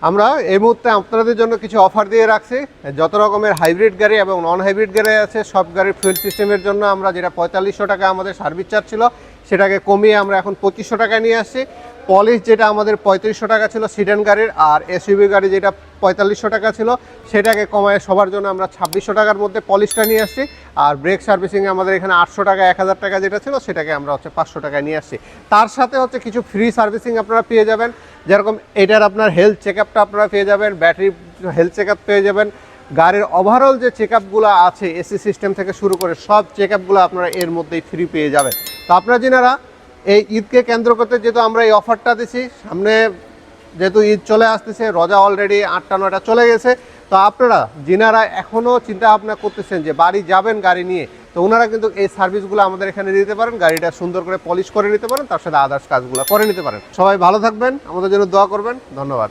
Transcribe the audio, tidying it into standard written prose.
আমরা এই মুহূর্তে আপনাদের জন্য কিছু অফার দিয়ে রাখছি। যত রকমের হাইব্রিড গাড়ি এবং নন হাইব্রিড গাড়ি আছে সব গাড়ির ফুয়েল সিস্টেমের জন্য আমরা যেটা 4500 টাকা আমাদের সার্ভিস চার্জ ছিল সেটাকে কমিয়ে আমরা এখন 2500 টাকায় নিয়ে আসছি। পলিশ যেটা আমাদের 3500 টাকা ছিল সিডান গাড়ির, আর এসইউভি গাড়ি যেটা 4500 টাকা ছিল সেটাকে কমায় সবার জন্য আমরা 2600 টাকার মধ্যে পলিশটা নিয়ে আসছি। আর ব্রেক সার্ভিসিংয়ে আমাদের এখানে 800 টাকা 1000 টাকা যেটা ছিল সেটাকে আমরা 500 টাকায় নিয়ে আসছি। তার সাথে কিছু ফ্রি সার্ভিসিং আপনারা পেয়ে যাবেন, যেরকম এটার আপনার হেলথ চেক আপটা আপনারা পেয়ে যাবেন, ব্যাটারি হেলথ চেক আপ পেয়ে যাবেন, গাড়ির ওভারঅল যে চেক আপগুলো আছে এসি সিস্টেম থেকে শুরু করে সব চেক আপগুলো আপনারা এর মধ্যেই ফ্রি পেয়ে যাবেন। তো আপনারা যিনারা এই ঈদকে কেন্দ্র করতে যেহেতু আমরা এই অফারটা দিচ্ছি, সামনে যেহেতু ঈদ চলে আসতেছে, রোজা অলরেডি 8টা 9টা চলে গেছে, তো আপনারা যিনারা এখনও চিন্তা ভাবনা করতেছেন যে বাড়ি যাবেন গাড়ি নিয়ে, তো ওনারা কিন্তু এই সার্ভিসগুলো আমাদের এখানে দিতে পারেন, গাড়িটা সুন্দর করে পলিশ করে নিতে পারেন, তার সাথে আদার্স কাজগুলো করে নিতে পারেন। সবাই ভালো থাকবেন, আমাদের জন্য দোয়া করবেন। ধন্যবাদ।